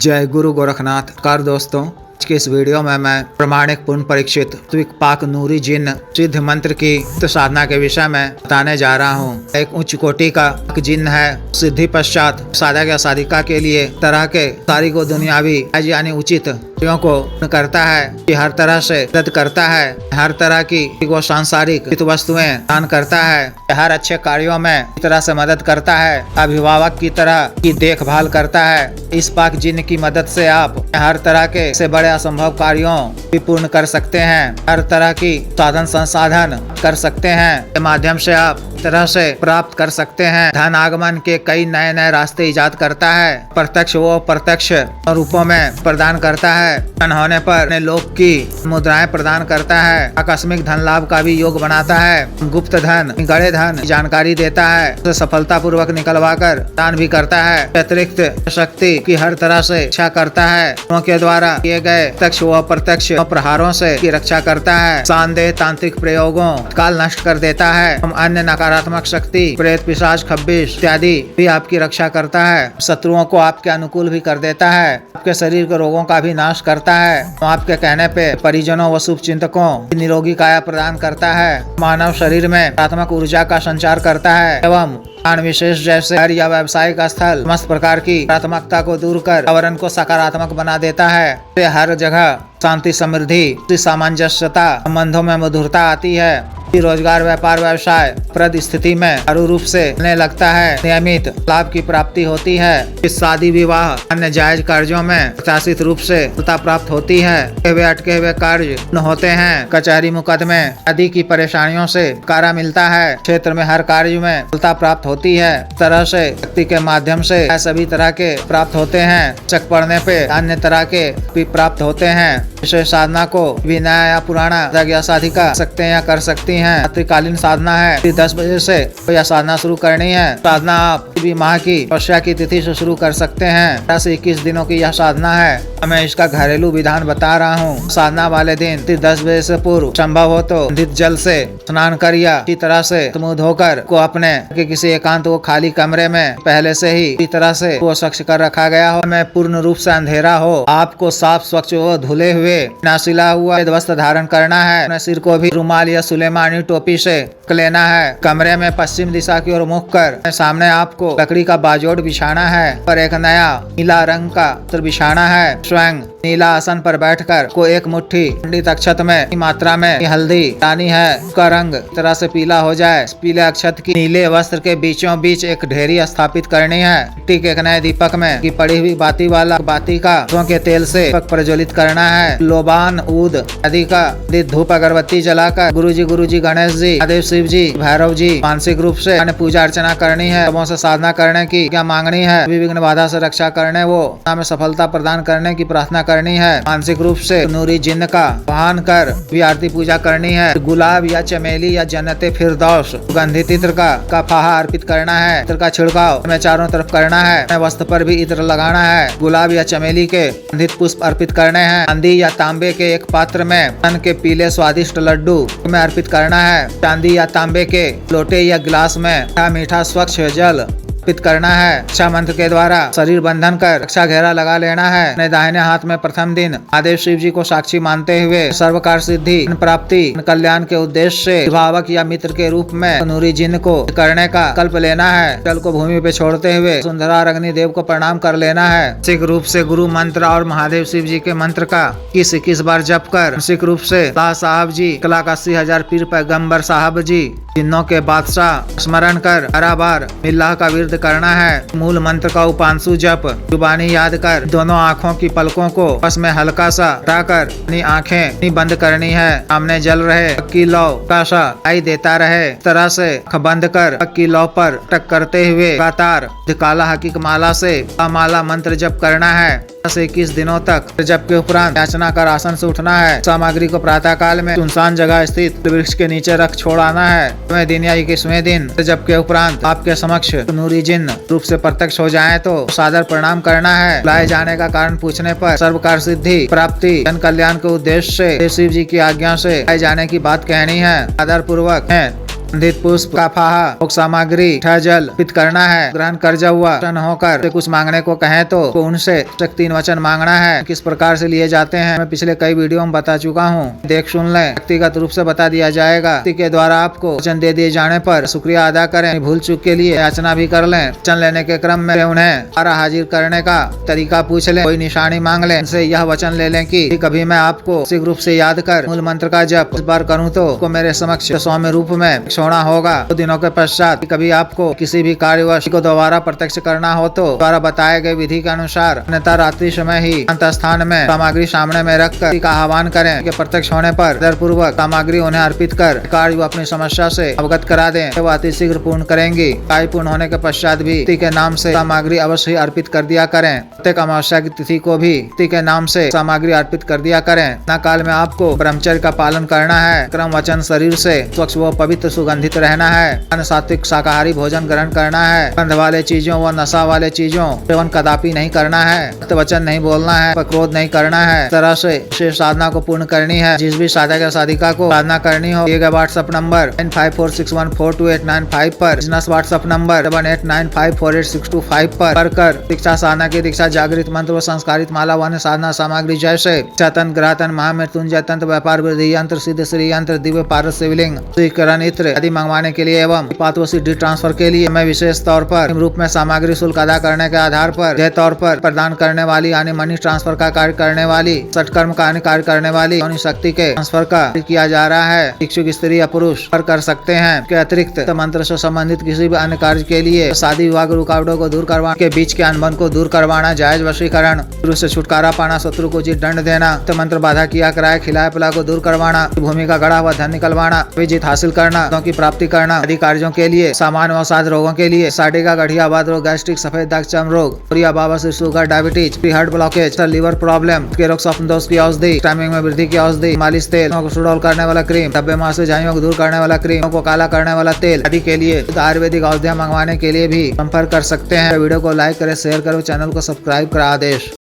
जय गुरु गोरखनाथ। कार दोस्तों, आज के इस वीडियो में मैं प्रमाणिक पूर्ण परीक्षित पाक नूरी जिन सिद्ध मंत्र की साधना के विषय में बताने जा रहा हूँ। एक उच्च कोटि का जिन है। सिद्धि पश्चात साधक या साधिका के लिए तरह के सारी को दुनियावी यानी उचित क्रियाओं को करता है कि हर तरह से मदद करता है, हर तरह की वो सांसारिक वस्तुएं दान करता है, हर अच्छे कार्यों में इस तरह से मदद करता है, अभिभावक की तरह की देखभाल करता है। इस पाक जिन की मदद से आप हर तरह के से बड़े असंभव कार्यों भी पूर्ण कर सकते हैं, हर तरह की साधन संसाधन कर सकते हैं। के माध्यम से आप तरह से प्राप्त कर सकते हैं। धन आगमन के कई नए नए रास्ते इजाद करता है। प्रत्यक्ष वो प्रत्यक्ष रूपों में प्रदान करता है। धन होने पर अपने लोक की मुद्राएं प्रदान करता है। आकस्मिक धन लाभ का भी योग बनाता है। गुप्त धन, गड़े धन जानकारी देता है, उसे सफलता पूर्वक निकलवा कर दान भी करता है। अतिरिक्त शक्ति की हर तरह से इच्छा करता है। के द्वारा किए गए प्रत्यक्ष व अप्रत्यक्ष प्रहारों से की रक्षा करता है। शानदेह तांत्रिक प्रयोगों काल नष्ट कर देता है। अन्य नकारात्मक शक्ति, प्रेत, पिशाच, खब्बिश इत्यादि भी आपकी रक्षा करता है। शत्रुओं को आपके अनुकूल भी कर देता है। आपके शरीर के रोगों का भी नाश करता है। आपके कहने पे परिजनों व शुभ चिंतकों निरोगी काया प्रदान करता है। मानव शरीर में आत्मक ऊर्जा का संचार करता है एवं स्थान विशेष जैसे घर या व्यावसायिक स्थल समस्त प्रकार की नकारात्मकता को दूर कर आवरण को सकारात्मक बना देता है। हर जगह शांति, समृद्धि, सामंजस्यता, संबंधों में मधुरता आती है। रोजगार, व्यापार, व्यवसाय प्रद स्थिति में चारू रूप से चलने लगता है। नियमित लाभ की प्राप्ति होती है। इस शादी, विवाह, अन्य जायज कार्यों में प्रत्याशित रूप से सफलता प्राप्त होती है। अटके हुए कार्य न होते हैं। कचहरी, मुकदमे आदि की परेशानियों से छुटकारा मिलता है। क्षेत्र में हर कार्य में सफलता प्राप्त होती है। इस तरह से शक्ति के माध्यम से सभी तरह के प्राप्त होते हैं। चक पड़ने पे अन्य तरह के भी प्राप्त होते हैं। विशेष साधना को बिना या पुराना या साधिका सकते हैं या कर सकती हैं। रात्रिकालीन साधना है। 10 बजे से यह साधना शुरू करनी है। साधना आप भी माह की वर्षा की तिथि से शुरू कर सकते हैं। 18 से 21 दिनों की यह साधना है। मैं इसका घरेलू विधान बता रहा हूँ। साधना वाले दिन 10 बजे से पूर्व संभव हो तो नित जल से स्नान कर या इसी तरह से मुंह धोकर को अपने किसी एकांत वो खाली कमरे में पहले से ही इसी तरह से वो स्वच्छ कर रखा गया हो, में पूर्ण रूप से अंधेरा हो। आपको साफ, स्वच्छ व धुले हुए नासिला हुआ वस्त्र धारण करना है। अपने सिर को भी रुमाल या सुलेमानी टोपी से लेना है। कमरे में पश्चिम दिशा की ओर मुख कर सामने आपको लकड़ी का बाजोड़ बिछाना है और एक नया नीला रंग का बिछाना है। स्वयं नीला आसन पर बैठकर को एक मुट्ठी पंडित अक्षत में मात्रा में हल्दी डानी है। उसका रंग तरह से पीला हो जाए। पीले अक्षत की नीले वस्त्र के बीचों बीच एक ढेरी स्थापित करनी है। मिट्टी के एक नए दीपक में की पड़ी हुई बाती वाला बाती का के तेल से दीपक प्रज्वलित करना है। लोबान, ऊद आदि का धूप अगरबत्ती जलाकर गुरु जी, गणेश जी, महादेव, शिव जी, भैरव जी मानसिक रूप से पूजा अर्चना करनी है। सबों से साधना करने की क्या मांगनी है। विघ्न बाधा से रक्षा करने वो में सफलता प्रदान करने की प्रार्थना करनी है। मानसिक रूप से नूरी जिन्न का आह्वान कर भी आरती पूजा करनी है। गुलाब या चमेली या जन्नते फिरदौस सुगंधित इत्र का फाहा अर्पित करना है। इत्र का छिड़काव में चारों तरफ करना है। वस्त्र पर भी इत्र लगाना है। गुलाब या चमेली के सुगंधित पुष्प अर्पित करने हैं। चांदी या तांबे के एक पात्र में तन के पीले स्वादिष्ट लड्डू में अर्पित करना है। चांदी या तांबे के लोटे या गिलास में मीठा स्वच्छ जल अर्पित करना है। रक्षा मंत्र के द्वारा शरीर बंधन कर रक्षा घेरा लगा लेना है। अपने दाहिने हाथ में प्रथम दिन महादेव, शिव जी को साक्षी मानते हुए सर्वकार सिद्धि, प्राप्ति, कल्याण के उद्देश्य से अभिभावक या मित्र के रूप में नूरी जिन्न को करने का कल्प लेना है। जल को भूमि पे छोड़ते हुए सुंदरा अग्नि देव को प्रणाम कर लेना है। सिख रूप से गुरु मंत्र और महादेव, शिव जी के मंत्र का 21 बार जप कर सिख रूप से साहब जी, 1,80,000 पीर पैगम्बर साहब जी, जिन्नों के बादशाह स्मरण कर 12 बार मिल्लाह का विरद करना है। मूल मंत्र का उपांशु जप जुबानी याद कर दोनों आँखों की पलकों को बस में हल्का सा हटाकर अपनी आँखें बंद करनी है। सामने जल रहे पक्की लौ का सा आई देता रहे। इस तरह से बंद कर पक्की लौ पर टक करते हुए लगातार काला हकीक माला से माला मंत्र जप करना है। 21 दिनों तक जप के उपरांत याचना कर आसन से उठना है। सामग्री को प्रातः काल में सुनसान जगह स्थित वृक्ष के नीचे रख छोड़ाना है। दिन या 21वें दिन जप के उपरांत आपके समक्ष नूरी जिन्न रूप से प्रत्यक्ष हो जाए तो सादर प्रणाम करना है। लाए जाने का कारण पूछने पर सर्वकार सिद्धि, प्राप्ति, जन कल्याण के उद्देश्य से शिव जी की आज्ञा से लाए जाने की बात कहनी है। आदर पूर्वक है गंधित पुष्प का फाहा, भोग सामग्री, जल अर्पित करना है। ग्रहण कर हुआ होकर कुछ मांगने को कहें तो उनसे 3 वचन मांगना है। किस प्रकार से लिए जाते हैं मैं पिछले कई वीडियो में बता चुका हूँ, देख सुन लें। व्यक्तिगत रूप से बता दिया जाएगा। व्यक्ति के द्वारा आपको वचन दे दिए जाने पर शुक्रिया अदा करें। भूल चूक के लिए याचना भी कर लें। वचन लेने के क्रम में उन्हें दोबारा हाजिर करने का तरीका पूछ लें। कोई निशानी मांग लें। उनसे यह वचन ले लें कि कभी मैं आपको मानसिक रूप से याद कर मूल मंत्र का जप इस बार करूँ तो मेरे समक्ष सौम्य रूप में छोड़ा होगा। 2 दिनों के पश्चात कभी आपको किसी भी कार्यवश को दोबारा प्रत्यक्ष करना हो तो द्वारा बताए गए विधि के अनुसार अन्यथा रात्रि समय ही अंत स्थान में सामग्री सामने में रखकर का आह्वान करें कि प्रत्यक्ष होने पर पूर्वक सामग्री उन्हें अर्पित कर कार्य अपनी समस्या से अवगत करा दें। वह अति शीघ्र पूर्ण करेंगी। कार्य पूर्ण होने के पश्चात भी व्यक्ति के नाम से सामग्री अवश्य अर्पित कर दिया करें। प्रत्येक अमावस्या की तिथि को भी व्यक्ति के नाम से सामग्री अर्पित कर दिया करें। न काल में आपको ब्रह्मचर्य का पालन करना है। क्रम वचन शरीर से स्वच्छ व पवित्र सुगंधित रहना है। अन्न सात्विक शाकाहारी भोजन ग्रहण करना है। गंध वाले चीजों व नशा वाले चीजों सेवन कदापि नहीं करना है। वचन नहीं बोलना है। क्रोध नहीं करना है। इस तरह से शेष साधना को पूर्ण करनी है। जिस भी साधक या साधिका को साधना करनी हो, दिए गए व्हाट्सएप नंबर 9546142895 पर, बिजनेस व्हाट्सएप नंबर 78954862 पर कर दीक्षा साधना की दीक्षा जागृत मंत्र व संस्कारित माला व साधना सामग्री जैसे चतन ग्रहतन महामृत्युंजय तंत्र व्यापार वृद्धि यंत्र सिद्ध श्री यंत्र दिव्य पारस शिवलिंग श्रीकरण इत्र आदि मंगवाने के लिए एवं पात्व सिद्धि ट्रांसफर के लिए मैं विशेष तौर पर रूप में सामग्री शुल्क अदा करने के आधार पर जय तौर पर प्रदान करने वाली यानी मनी ट्रांसफर का कार्य करने वाली सटकर्म का कार्य करने वाली शक्ति के ट्रांसफर का किया जा रहा है। इच्छुक स्त्री या पुरुष कर सकते हैं। के अतिरिक्त मंत्र से संबंधित किसी भी अन्य कार्य के लिए शादी विवाह रुकावटों को दूर करवाना, के बीच के अनबन को दूर करवाना, जायज वशीकरण, शत्रु से छुटकारा पाना, शत्रु को उचित दंड देना, मंत्र बाधा किया कराए खिलाए पिला को दूर करवाना, भूमि का गड़ा हुआ धन निकलवाना, विजित हासिल करना, की प्राप्ति करना आदि कार्यों के लिए, सामान्य व साध रोगों के लिए, साडिका गठिया बात रोग, गैस्ट्रिक, सफेद दाग, चर्म रोग, बाबा sugar, diabetes, heart blockage, liver problem के रोग, स्वप्न दोष की औषधि, टाइमिंग में वृद्धि की औषधि, मालिश तेल को सुडौल करने वाला क्रीम, धब्बे मांस से झाइयों को दूर करने वाला क्रीम, को काला करने वाला तेल आदि के लिए आयुर्वेदिक औषधियां मंगवाने के लिए भी संपर्क कर सकते हैं। वीडियो को लाइक करें, शेयर करो, चैनल को सब्सक्राइब करा आदेश।